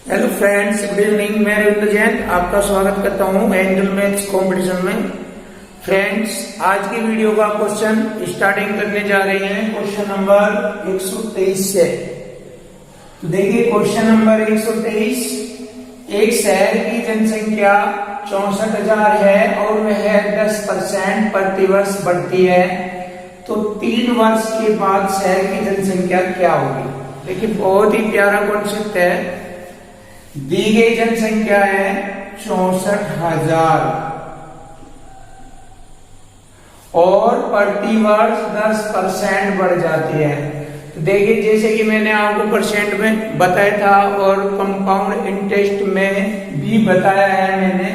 Hello friends, good evening. मैं रविंद्र जैन आपका स्वागत करता हूं एंजल मैथ्स कंपटीशन में। फ्रेंड्स, आज की वीडियो का क्वेश्चन स्टार्टिंग करने जा रहे हैं क्वेश्चन नंबर 123 से। तो देखिए क्वेश्चन नंबर 123, एक शहर की जनसंख्या 64,000 है और वह 10% प्रतिवर्ष बढ़ती है, तो 3 वर्ष के बाद शहर की जनसंख्या क्या होगी। देखिए बहुत ही प्यारा कॉन्सेप्ट है। दी गई जनसंख्या है 64,000 और प्रतिवर्ष 10% बढ़ जाती है। तो देखिए जैसे कि मैंने आपको परसेंट में बताया था और कंपाउंड इंटरेस्ट में भी बताया है मैंने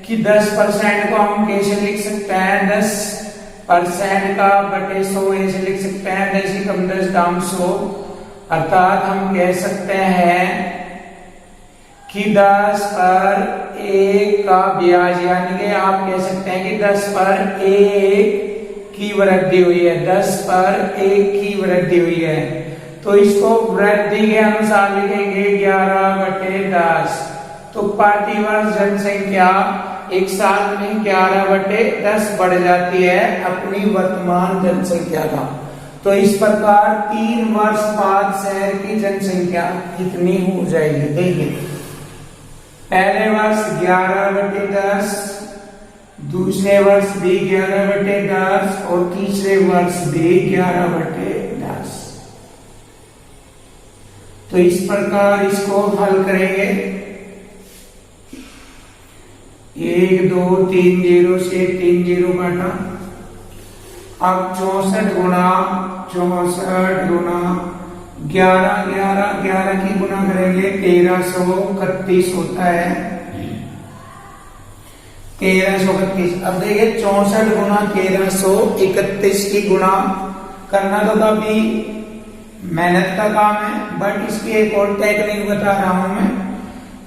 कि 10% को हम कैसे लिख सकते हैं, 10% का बटे 100 ऐसे लिख सकते हैं, 10 ही कम 10 दाम 100। अर्थात हम कह सकते हैं कि 10 पर 1 का ब्याज, यानी कि आप कह सकते हैं कि 10 पर 1 की वृद्धि हुई है, 10 पर 1 की वृद्धि हुई है। तो इसको वृद्धि के अनुसार लिखेंगे 11/10। तो प्रतिवर्ष जनसंख्या एक साल में 11/10 बढ़ जाती है अपनी वर्तमान जनसंख्या का। तो इस प्रकार 3 वर्ष बाद शहर की जनसंख्या कितनी हो जाएगी। देखिए पहले वर्ष 11/10, दूसरे वर्ष भी 11/10 और तीसरे वर्ष भी 11/10। तो इस प्रकार इसको हल करेंगे। 1 2 3 0 से 3 0 काटा। अब 64 गुना 11 11 की गुना करेंगे 1331 होता है, 1331। अब देखिए 64 गुना 1331 की गुणा करना तो काफी मेहनत का काम है, बट इसकी एक और टेक्निक बता रहा हूं मैं।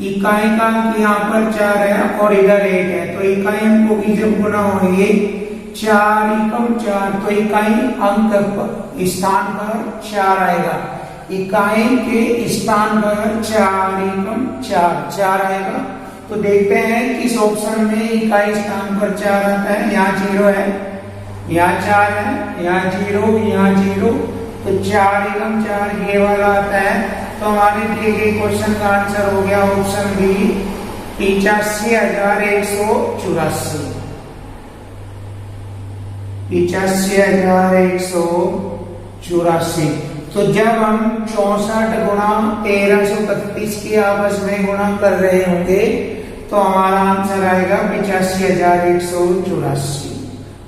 इकाई का अंक यहाँ पर 4 है और इधर 1 है, तो इकाई अंकों की जब गुना होगी 4 एकम 4, तो इकाई अंक स्थान पर 4 आएगा। इकाई के स्थान पर 4 एकम 4 आएगा। तो देखते हैं किस ऑप्शन में इकाई स्थान पर 4 आता है। यहाँ 0 है, यहाँ 4 है, यहाँ 0, यहाँ 0, तो 4 एकम 4 ये वाला आता है। तो हमारे दिए गए क्वेश्चन का आंसर हो गया ऑप्शन बी 85,184। 85,184। तो जब हम 64 गुना 1331 की आपस में गुणा कर रहे होंगे तो हमारा आंसर आएगा 85,184।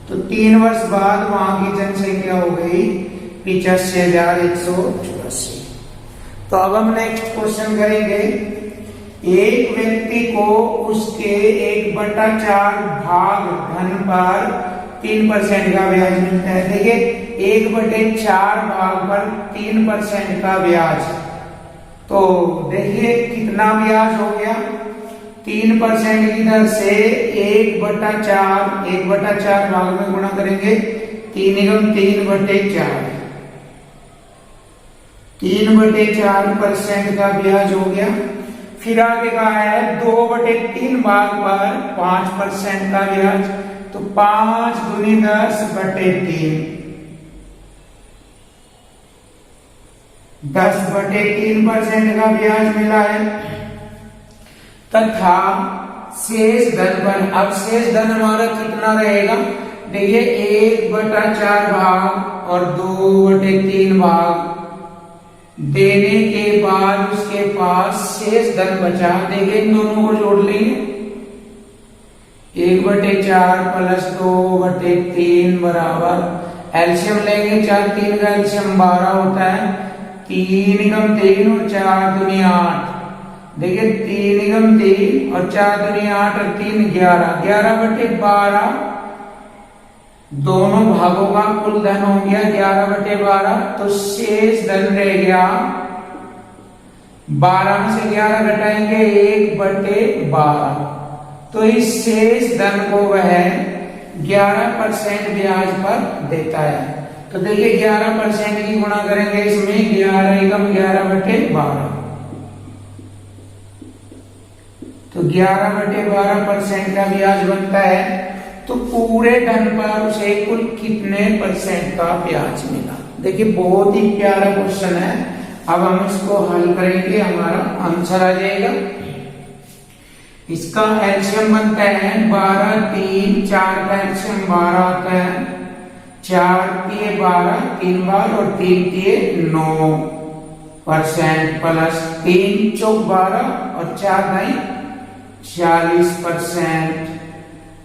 तो 3 वर्ष बाद वहां की जनसंख्या हो गई 85,184। तो अब हम नेक्स्ट क्वेश्चन करेंगे। एक व्यक्ति को उसके 1/4 भाग धन पर 3% का ब्याज मिलता है। देखिए 1/4 भाग पर 3% का ब्याज, तो देखिए कितना ब्याज हो गया। 3% की दर से 1/4 भाग में गुणा करेंगे 3/4 3/4% का ब्याज हो गया। फिर आगे कहा है 2/3 भाग पर 5% का ब्याज, तो 5 दूनी 10/3, 10/3% का ब्याज मिला है। तथा शेष धन पर, अब शेष धन हमारा कितना रहेगा। देखिए 1/4 भाग और 2/3 भाग देने के बाद उसके पास शेष धन बचा। देखिए इन दोनों को जोड़ लेंगे, 1/4 प्लस 2/3 बराबर एलसीएम लेंगे, 4 3 का एलसीएम 12 होता है, 3 एकम 3 और 4 दूनी 8। देखिए 3 एकम 3 और 4 दूनी 8 और 3 11, 11/12 दोनों भागों का कुल धन हो गया 11/12। तो शेष धन रह गया 12 में से 11 घटाएंगे 1/12। तो इस शेष धन को वह 11% ब्याज पर देता है। तो देखिए 11% की गुणा करेंगे इसमें 11 एकम 11/12। तो 11/12% का ब्याज बनता है। तो पूरे धन पर उसे कुल कितने परसेंट का ब्याज मिला। देखिए बहुत ही प्यारा क्वेश्चन है। अब हम इसको हल करेंगे, हमारा आंसर आ जाएगा। इसका एलसीएम बनता है 12, 3, 4 का एलसीएम 12 आता है। 4 के 12 3 बार और 3 के 9% प्लस 3 चौक 12 और 4 9 40%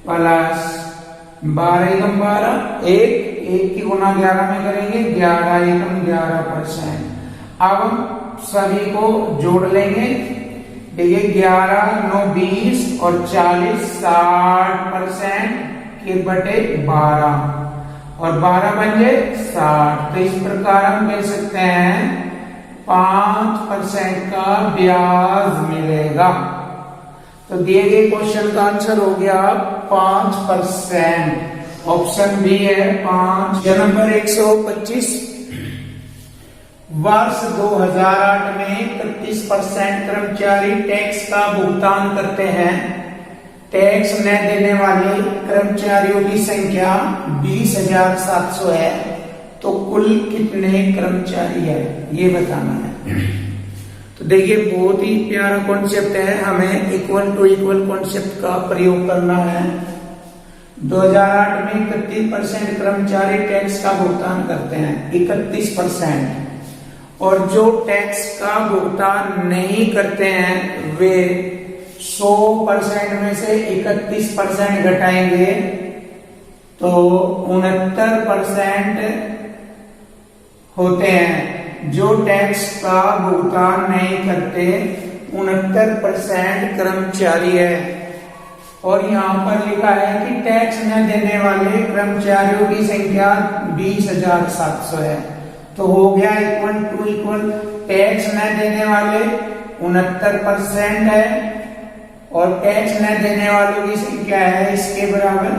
प्लस 12 एकम 12 एक की गुना 11 में करेंगे 11 एकम 11%। अब हम सभी को जोड़ लेंगे। देखिए 11 9 20 और 40 60% के बटे 12 और 12 बन जाए 60। तो इस प्रकार हम कह सकते हैं 5% का ब्याज मिलेगा। तो दिए गए क्वेश्चन का आंसर हो गया 5%। ऑप्शन बी है 5। नंबर 125 वर्ष 2008 में 31% कर्मचारी टैक्स का भुगतान करते हैं। टैक्स न देने वाले कर्मचारियों की संख्या 20,700 है। तो कुल कितने कर्मचारी है ये बताना है। तो देखिए बहुत ही प्यारा कॉन्सेप्ट है, हमें इक्वल टू इक्वल कॉन्सेप्ट का प्रयोग करना है। 2008 में 31% कर्मचारी टैक्स का भुगतान करते हैं, 31%। और जो टैक्स का भुगतान नहीं करते हैं वे 100% में से 31% घटाएंगे तो 69% होते हैं। जो टैक्स का भुगतान नहीं करते 69% कर्मचारी है। और यहाँ पर लिखा है कि टैक्स न देने वाले कर्मचारियों की संख्या 20,700 है। तो हो गया इक्वल टू इक्वल। टैक्स न देने वाले 69% है और टैक्स न देने वालों की संख्या है इसके बराबर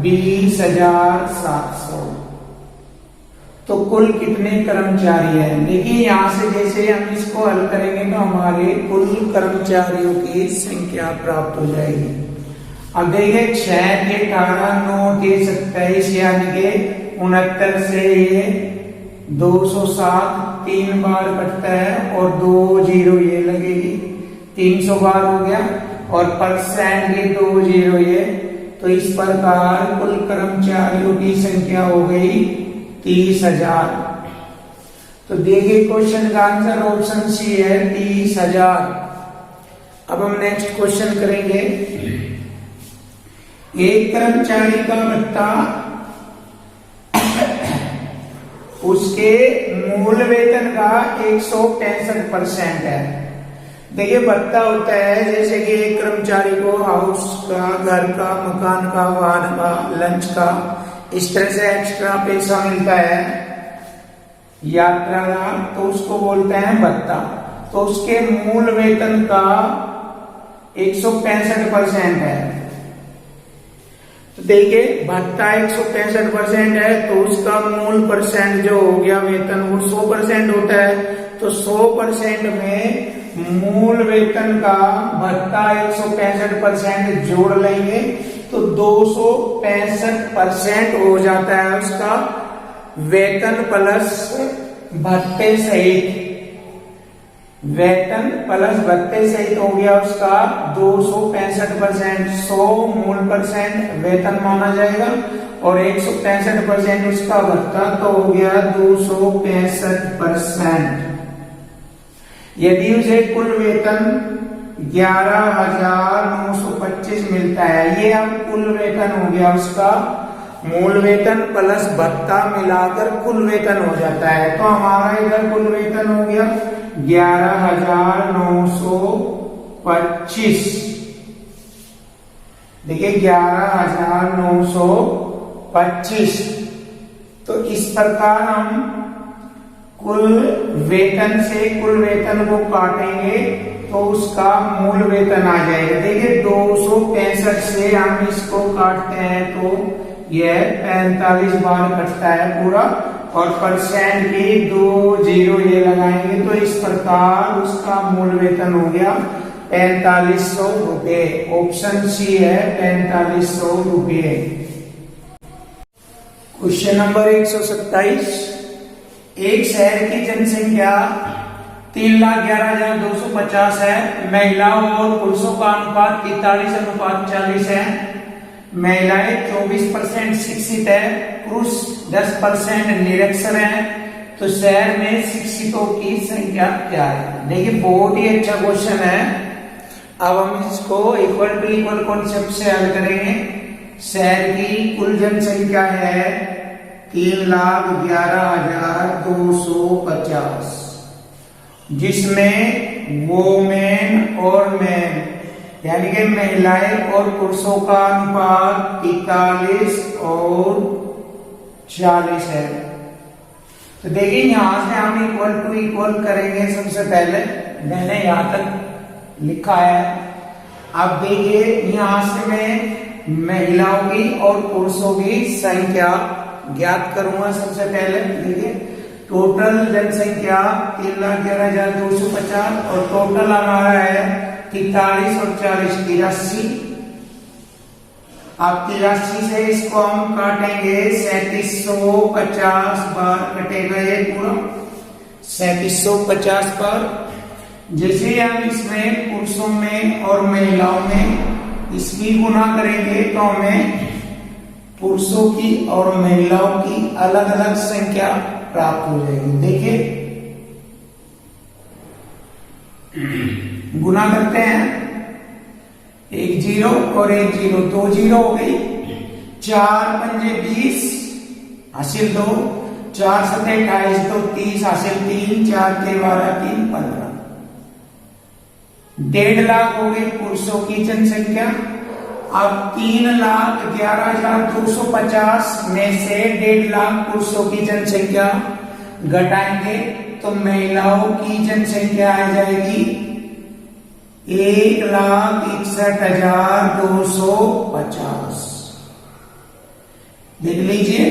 20,700। तो कुल कितने कर्मचारी हैं। देखिए यहाँ से जैसे हम इसको हल करेंगे तो हमारे कुल कर्मचारियों की संख्या प्राप्त हो जाएगी। अब देखिए 6 के 18 9 के 27 यानी के 69 से ये 207 3 बार कटता है और 2 0 ये लगेगी 300 बार हो गया और परसेंट के 2 0 ये। तो इस प्रकार कुल कर्मचारियों की संख्या हो गई 30,000। तो देखिए क्वेश्चन का आंसर ऑप्शन सी है 30,000। अब हम नेक्स्ट क्वेश्चन करेंगे। एक कर्मचारी का भत्ता उसके मूल वेतन का 165% है। देखिए भत्ता होता है जैसे कि एक कर्मचारी को हाउस का, घर का, मकान का, वाहन का, लंच का, इस तरह से एक्स्ट्रा पैसा मिलता है यात्रा का, तो उसको बोलते हैं भत्ता। तो उसके मूल वेतन का 165% है। तो देखिए भत्ता 165% है तो उसका मूल परसेंट जो हो गया वेतन वो 100% होता है। तो 100% में मूल वेतन का भत्ता 165% जोड़ लेंगे तो 265% हो जाता है उसका वेतन प्लस भत्ते सहित। वेतन प्लस भत्ते सहित हो गया उसका 265%। 100 मूल परसेंट वेतन माना जाएगा और 165% उसका भत्ता, तो हो गया 265%। यदि उसे कुल वेतन 11,925 मिलता है, ये अब कुल वेतन हो गया उसका, मूल वेतन प्लस भत्ता मिलाकर कुल वेतन हो जाता है। तो हमारा इधर कुल वेतन हो गया 11,925। देखिए 11,925। तो इस प्रकार हम कुल वेतन से कुल वेतन को काटेंगे तो उसका मूल वेतन आ जाएगा। देखिए 265 से हम इसको काटते हैं तो यह 45 बार कटता है पूरा और परसेंट की 2 0 ये लगाएंगे तो इस प्रकार उसका मूल वेतन हो गया 4500 रुपये। ऑप्शन सी है 4500 रुपये। Question number 127। एक शहर की जनसंख्या 3,11,250 है। महिलाओं और पुरुषों का अनुपात 43:40 है। महिलाएं 24% शिक्षित है, पुरुष 10% निरक्षर है। तो शहर में शिक्षितों की संख्या क्या है? देखिए बहुत ही अच्छा क्वेश्चन है। अब हम इसको इक्वल टू इक्वल कॉन्सेप्ट से हल करेंगे। शहर की कुल जनसंख्या है 3,11,250, जिसमें वोमेन और मैन यानी कि महिलाएं और पुरुषों का अनुपात 43 और 40 है। तो देखिए यहां से हम इक्वल टू इक्वल करेंगे। सबसे पहले मैंने यहां तक लिखा है। अब देखिए यहां से मैं महिलाओं की और पुरुषों की संख्या ज्ञात करूंगा। सबसे पहले देखिए टोटल जनसंख्या 3,11,250 और टोटल हमारा है 43 और 40 83। अब 83 से इसको हम काटेंगे 3750 बार कटेगा ये पूरा 3750 बार। जैसे हम इसमें पुरुषों में और महिलाओं में इसकी गुना करेंगे तो हमें पुरुषों की और महिलाओं की अलग अलग संख्या प्राप्त हो जाएगी। देखिए गुना करते हैं, 1 0 और 1 0, 2 0 हो गई। 4 पंजे 20 हासिल 2, 4 7 28, तो 30 हासिल 3, 4 के 12, 3 15। 1.5 लाख हो गई पुरुषों की जनसंख्या। अब 3,11,250 में से 1.5 लाख पुरुषों की जनसंख्या घटाएंगे तो महिलाओं की जनसंख्या आ जाएगी 1,61,250। देख लीजिए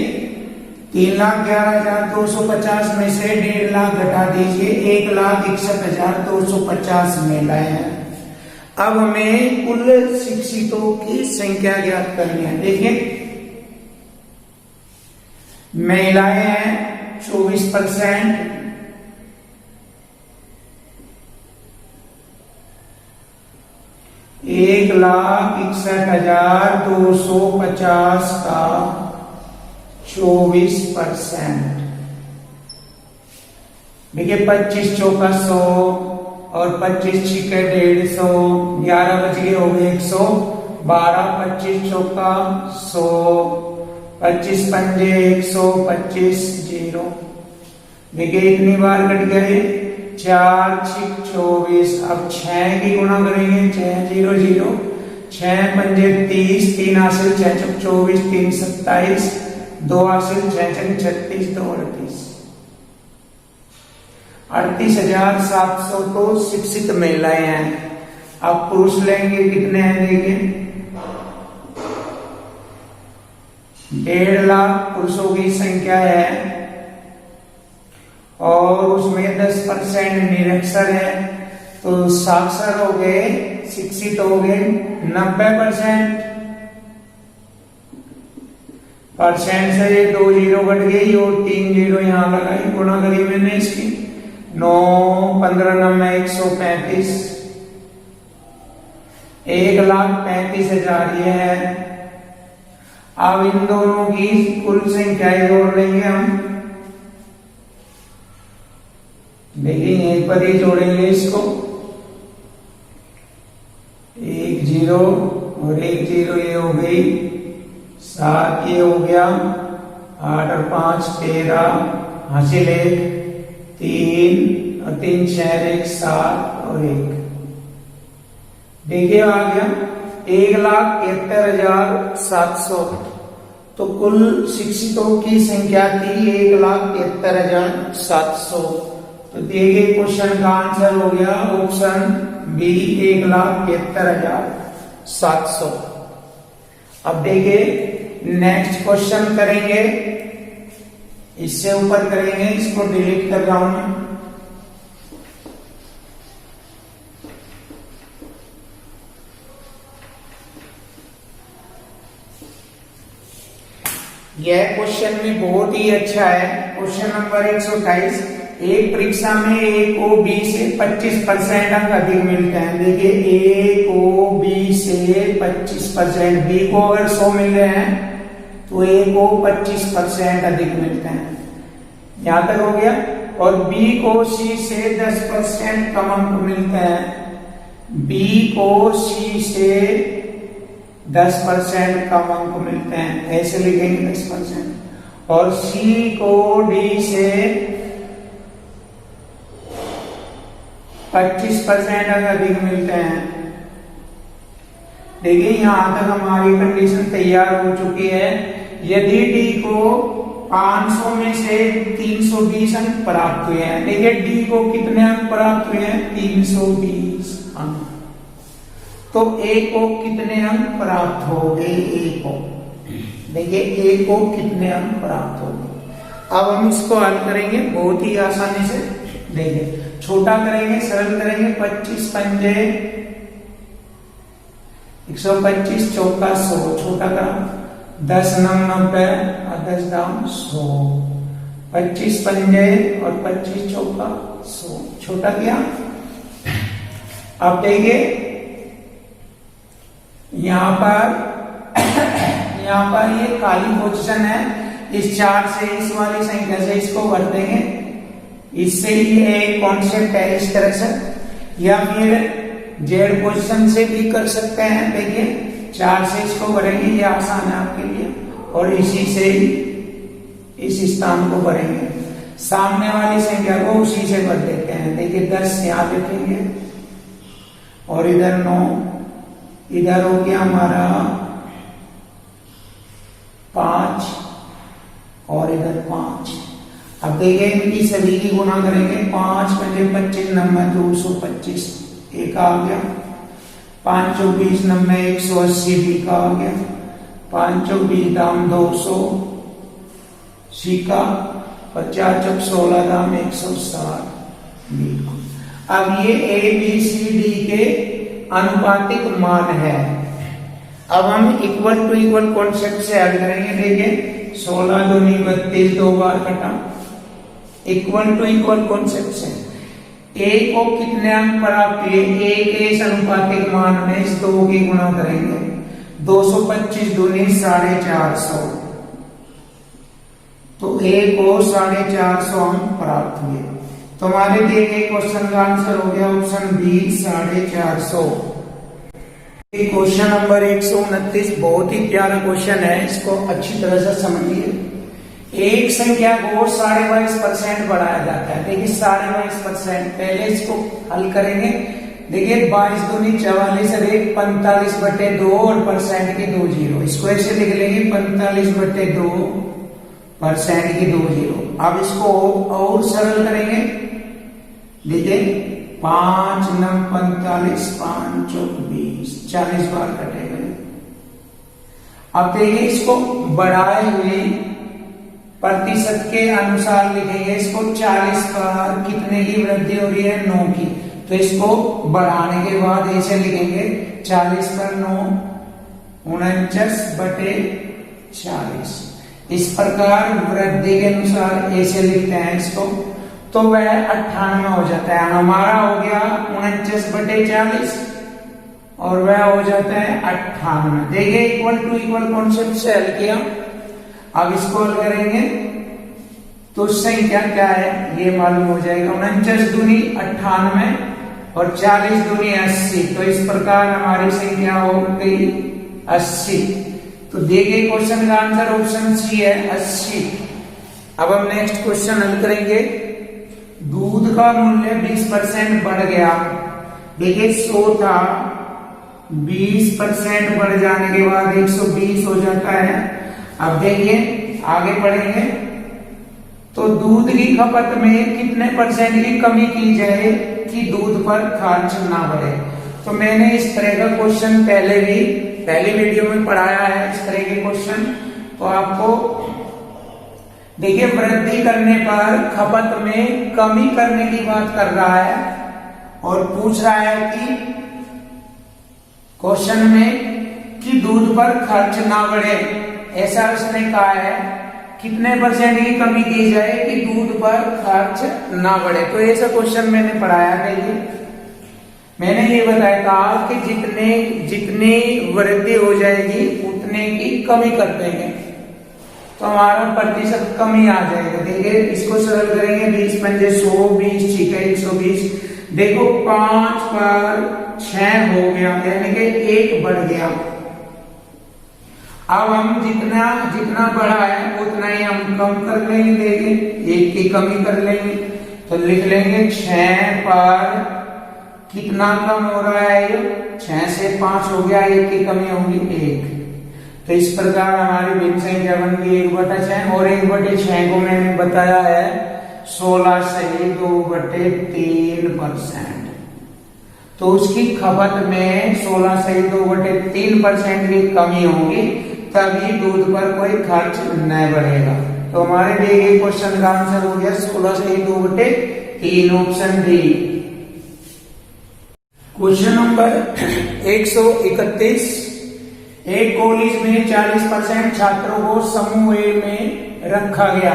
3,11,250 में से 1.5 लाख घटा दीजिए, 1,61,250 महिलाएं हैं। अब हमें कुल शिक्षितों की संख्या ज्ञात करनी है। देखिए महिलाएं हैं 24%, 1,61,250 का 24%। देखिए 25 चौका 100 और 25 छिके 150, 11 बच गए हो गए 100, 12 25 चौका 100, 25 पंजे 100, 25 0। देखिए इतनी बार कट गए, 4 6 24। अब 6 की गुणा करेंगे, 6 0 0, 6 पंजे 30, 3 हासिल 6 चौक 24, 3 27, 2 हासिल 6 चौक 36, 2 38। 38,700 तो शिक्षित महिलाएं हैं। अब पुरुष लेंगे कितने हैं? देखिए 1.5 लाख पुरुषों की संख्या है और उसमें 10% निरक्षर है, तो साक्षर हो गए, शिक्षित हो गए 90%। परसेंट से ये 2 0 कट गई और 3 0 यहां लगाई, गुणा करी मैंने इसकी 9 15 9 135, 1,35,000 ये है। अब इन दोनों की कुल संख्याएं जोड़ लेंगे हम। देखिए यहीं पर ही जोड़ेंगे इसको, 1 0 और 1 0 ये हो गई, 7 ये हो गया, 8 और 5 13, हासिल 1, 3 और 3 6 1 7 और 1। देखिए आ गया 1,73,700। तो कुल शिक्षितों की संख्या थी 1,73,700। तो देखिए क्वेश्चन का आंसर हो गया ऑप्शन बी 1,73,700। अब देखिए नेक्स्ट क्वेश्चन करेंगे, इससे ऊपर करेंगे, इसको डिलीट कर रहा हूं मैं। यह क्वेश्चन भी बहुत ही अच्छा है। क्वेश्चन नंबर 128, एक परीक्षा में ए को बी से 25% अंक अधिक मिलते हैं। देखिए ए को बी से 25%, बी को अगर 100 मिल रहे हैं तो ए को 25% अधिक मिलते हैं। यहां तक हो गया। और बी को सी से 10% कम अंक मिलते हैं। बी को सी से 10% कम अंक मिलते हैं, ऐसे लिखेंगे 10%। और सी को डी से 25% अधिक मिलते हैं। देखिए यहां तक हमारी कंडीशन तैयार हो चुकी है। यदि डी को 500 में से 320 अंक प्राप्त हुए हैं। देखिए डी को कितने अंक प्राप्त हुए हैं? 320 अंक। तो ए को कितने अंक प्राप्त हो गए? ए को देखिए ए को कितने अंक प्राप्त हो गए। अब हम इसको हल करेंगे बहुत ही आसानी से। देखिए छोटा करेंगे, सरल करेंगे। 25 पंजे 125, चौका 100, छोटा करा 10 9 90 और 10 दाम 100। 25 पंजे और 25 चौका 100, छोटा किया। अब देखिए यहां पर ये खाली पोजीशन है। इस 4 से इस वाली संख्या से इसको भर देंगे। इससे ये एक कॉन्सेप्ट है इस तरह से, या फिर जेड पोजीशन से भी कर सकते हैं। देखिए 4 से इसको भरेंगे, ये आसान है आपके लिए। और इसी से इस स्थान को भरेंगे, सामने वाली संख्या को उसी से भर देते हैं। देखिए 10 यहां लिखेंगे और इधर 9, इधर हो गया हमारा 5 और इधर 5। अब देखिए इनकी सभी की गुणा करेंगे। 5 पंजे 25 90 225, एक आ गया। 5 चौक 20 90 180 बी का आ गया। 5 चौक 20 दाम 200 सी का। 50 चौक 16 दाम 160 बी का। अब ये ए बी सी डी के अनुपातिक मान है। अब हम इक्वल टू इक्वल कॉन्सेप्ट से हल करेंगे। देखिए 16 दूनी 32, 2 बार कटा। इक्वल टू इक्वल कॉन्सेप्ट से ए को कितने अंक प्राप्त हुए? ए के इस अनुपातिक मान में इस 2 की गुणा करेंगे। 225 दूनी 450, तो ए को 450 अंक प्राप्त हुए। तो हमारे दिए गए क्वेश्चन का आंसर हो गया ऑप्शन बी 450। क्वेश्चन नंबर 129 बहुत ही प्यारा क्वेश्चन है, इसको अच्छी तरह से समझिए। एक संख्या को 22.5% बढ़ाया जाता है। देखिए 22.5%, पहले इसको हल करेंगे। देखिए 22 दूनी 44 और 1 45/2 और परसेंट की 2 जीरो, इसको ऐसे लिख लेंगे 45/2 परसेंट की 2 जीरो। अब इसको और सरल करेंगे। देखिए 5 9 45, 5 चौक 20, 40 बार कटेगा। अब देखिए इसको बढ़ाए हुए प्रतिशत के अनुसार लिखेंगे। इसको 40 बार कितने की वृद्धि हो रही है? 9 की। तो इसको बढ़ाने के बाद ऐसे लिखेंगे 40 पर 9 49/40। इस प्रकार वृद्धि के अनुसार ऐसे लिखते हैं इसको, तो वह 98 हो जाता है। हमारा हो गया 49/40 और वह हो जाता है 98। देखिए इक्वल टू इक्वल कॉन्सेप्ट से हल किया। अब इसको हल करेंगे तो संख्या क्या है ये मालूम हो जाएगा। 49 दूनी 98 और 40 दूनी 80। तो इस प्रकार हमारी संख्या हो गई 80। तो दिए गए क्वेश्चन का आंसर ऑप्शन सी है 80। अब हम नेक्स्ट क्वेश्चन हल करेंगे। दूध का मूल्य 20% बढ़ गया। देखिए 100 था, 20% बढ़ जाने के बाद 120 हो जाता है। अब देखिए आगे बढ़ेंगे तो दूध की खपत में कितने % की कमी की जाए कि दूध पर खर्च ना बढ़े। तो मैंने इस तरह का क्वेश्चन पहले वीडियो में पढ़ाया है, इस तरह के क्वेश्चन। तो आपको देखिए वृद्धि करने पर खपत में कमी करने की बात कर रहा है और पूछ रहा है कि क्वेश्चन में कि दूध पर खर्च ना बढ़े। ऐसा उसने कहा है कितने परसेंट की कमी की जाए कि दूध पर खर्च ना बढ़े। तो ऐसा क्वेश्चन मैंने पढ़ाया था, ये मैंने ये बताया था कि जितनी वृद्धि हो जाएगी उतने की कमी कर देंगे तो हमारा प्रतिशत कमी आ जाएगा। देखिए इसको सरल करेंगे, 20 पंजे 100, 20 ठीक है 120। देखो 5 पर 6 हो गया यानी कि 1 बढ़ गया। अब हम जितना बढ़ा है उतना ही हम कम कर लेंगे। देखिए 1 की कमी कर लेंगे तो लिख लेंगे 6 पर कितना कम हो रहा है, ये 6 से 5 हो गया, 1 की कमी होगी 1। तो इस प्रकार हमारी भिन्न संख्या बन गई 1/6 और 1/6 को मैंने बताया है 16 सही 2/3%। तो उसकी खपत में 16 सही 2/3% की कमी होगी, तभी दूध पर कोई खर्च नहीं बढ़ेगा। तो हमारे दिए गए क्वेश्चन का आंसर हो गया 16 सही 2/3, ऑप्शन डी। Question number 131। एक कॉलेज में 40% छात्रों को समूह ए में रखा गया।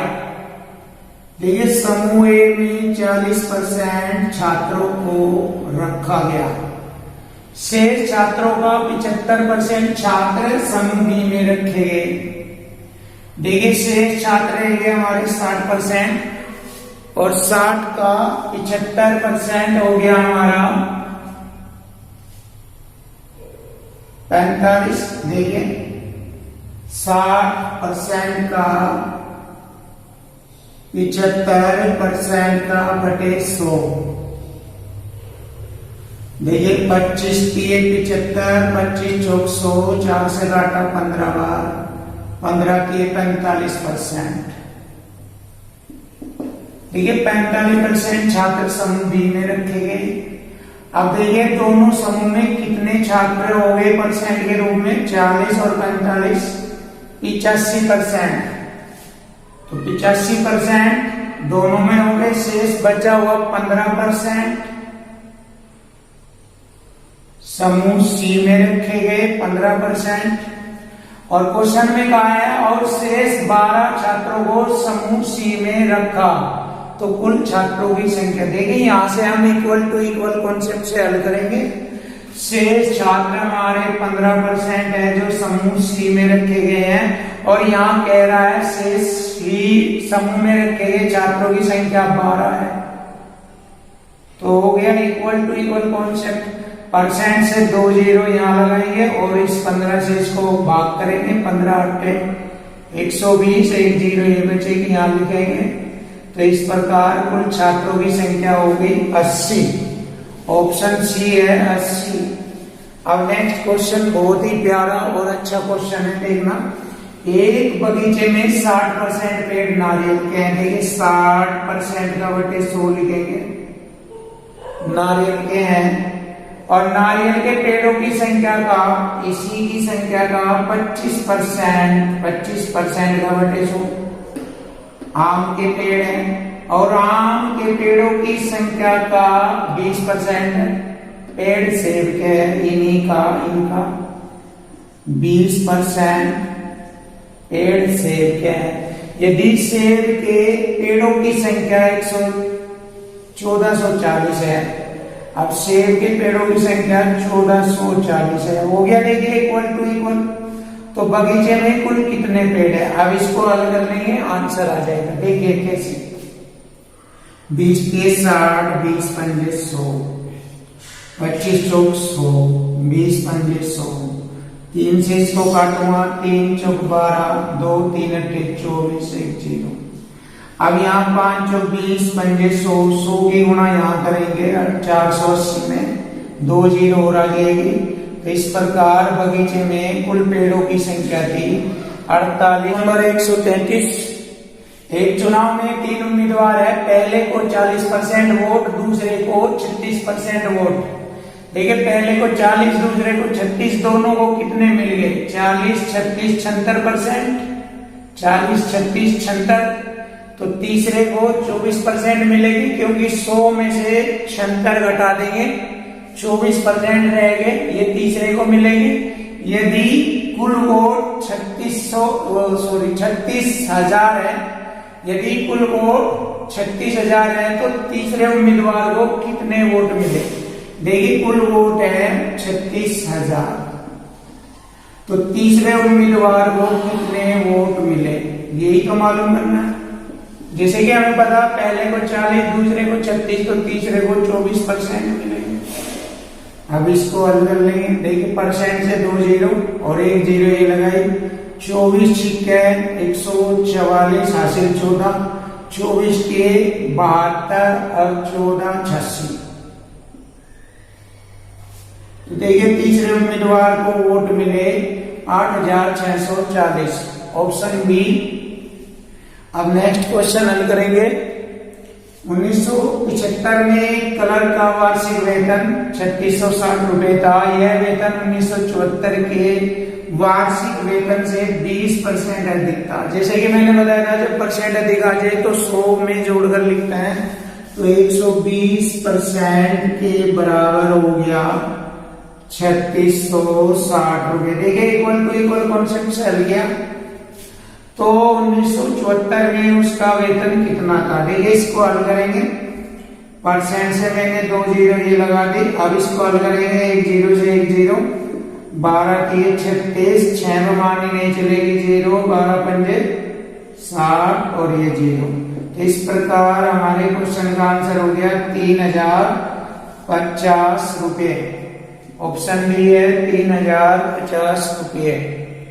देखिए समूह ए में 40% छात्रों को रखा गया। शेष छात्रों का 75% छात्र समूह बी में रखे गए। देखिए शेष छात्र है हमारे 60% और 60 का 75% हो गया हमारा 45। देखिए 60% का 75% का बटे 100। देखिए 25 किए 75, 25 चौक 100, 4 से काटा 15 बार, 15 किए 45%। देखिए 45% छात्र समूह बी में रखे गए। अब देखिए दोनों समूह में कितने छात्र हो गए परसेंट के रूप में, 40 और 45, 85%। तो 85% दोनों में हो गए। शेष बचा हुआ 15% समूह सी में रखे गए 15%। और क्वेश्चन में कहा है और शेष 12 छात्रों को समूह सी में रखा, तो कुल छात्रों की संख्या। देखिए यहां से हम इक्वल टू इक्वल कॉन्सेप्ट से हल करेंगे। शेष छात्र हमारे 15% है जो समूह सी में रखे गए हैं, और यहाँ कह रहा है शेष सी समूह में रखे गए छात्रों की संख्या 12 है। तो हो गया equal to equal concept. Percent से 2 जीरो यहाँ लगाएंगे और इस 15 से इसको भाग करेंगे। 15 8 120, 1 जीरो ये बचेगी यहाँ लिखेंगे। तो इस प्रकार कुल छात्रों की संख्या हो गई 80। ऑप्शन सी है 80। अब नेक्स्ट क्वेश्चन बहुत ही प्यारा और अच्छा क्वेश्चन है, देखना। एक बगीचे में 60% पेड़ नारियल के हैं। देखिए 60% का बटे 100 लिखेंगे, नारियल के हैं। और नारियल के पेड़ों की संख्या का, इसी की संख्या का 25% का बटे 100 आम के पेड़ हैं। और आम के पेड़ों की संख्या का 20% पेड़ सेब के हैं, इनका 20% पेड़ सेब के हैं। यदि सेब के पेड़ों की संख्या 1440 है, अब सेब के पेड़ों की संख्या 1440 है, हो गया। देखिए इक्वल टू इक्वल। तो बगीचे में कुल कितने पेड़ है, अब इसको हल कर लेंगे, आंसर आ जाएगा। देखिए कैसे, 20 के 60, 20 पंजे 100, 25 चौक 100, 20 पंजे 100, 3 से इसको काटूंगा, 3 चौक 12, 2 3 अट्ठे 24, 1 जीरो। अब यहाँ 5 चौक 20 पंजे 100, 100 की गुणा यहाँ करेंगे 480 में, 2 जीरो और आ जाएगी। तो इस प्रकार बगीचे में कुल पेड़ों की संख्या थी 48। नंबर 133। एक चुनाव में 3 उम्मीदवार है, पहले को 40% वोट, दूसरे को 36% वोट। देखिए पहले को 40, दूसरे को 36, दोनों को कितने मिल गए, 40 36 76%, 40 36 76। तो तीसरे को 24% मिलेगी, क्योंकि 100 में से 76 घटा देंगे, 24% रहेंगे, ये तीसरे को मिलेगी। यदि कुल वोट 36 36,000 है। यदि कुल वोट 36,000 है तो तीसरे उम्मीदवार को कितने वोट मिले? देखिए कुल वोट है 36,000, तो तीसरे उम्मीदवार को कितने वोट मिले यही तो मालूम करना है। जैसे कि हमें पता पहले को 40, दूसरे को 36, तो तीसरे को 24% मिलेंगे। अब इसको हल कर लेंगे। देखिए परसेंट से 2 जीरो और 1 जीरो ये लगाई, 24 छिक्के 144 हासिल 14, 24 के 72 और 14 86। तो देखिए तीसरे उम्मीदवार को वोट मिले 8,640, ऑप्शन बी। अब नेक्स्ट क्वेश्चन हल करेंगे। 1975 में कलर का वार्षिक वेतन 3660 रुपए था। यह वेतन 1974 के वार्षिक वेतन से 20% अधिक था। जैसे कि मैंने बताया था जब परसेंट अधिक आ जाए तो 100 में जोड़कर लिखते हैं, तो 120% के बराबर हो गया 3660 रुपए। देखिए इक्वल टू इक्वल कॉन्सेप्ट से हल किया तो 1974 में उसका वेतन कितना था। देखिए इसको हल करेंगे, परसेंट से मैंने 2 जीरो ये लगा दी। अब इसको हल करेंगे 1 जीरो से 1 जीरो, 12 के 36, 6 में मानी नहीं चलेगी 0, 12 पंजे 60 और ये 0। तो इस प्रकार हमारे क्वेश्चन का आंसर हो गया 3050 रुपये। ऑप्शन बी है 3050 रुपये।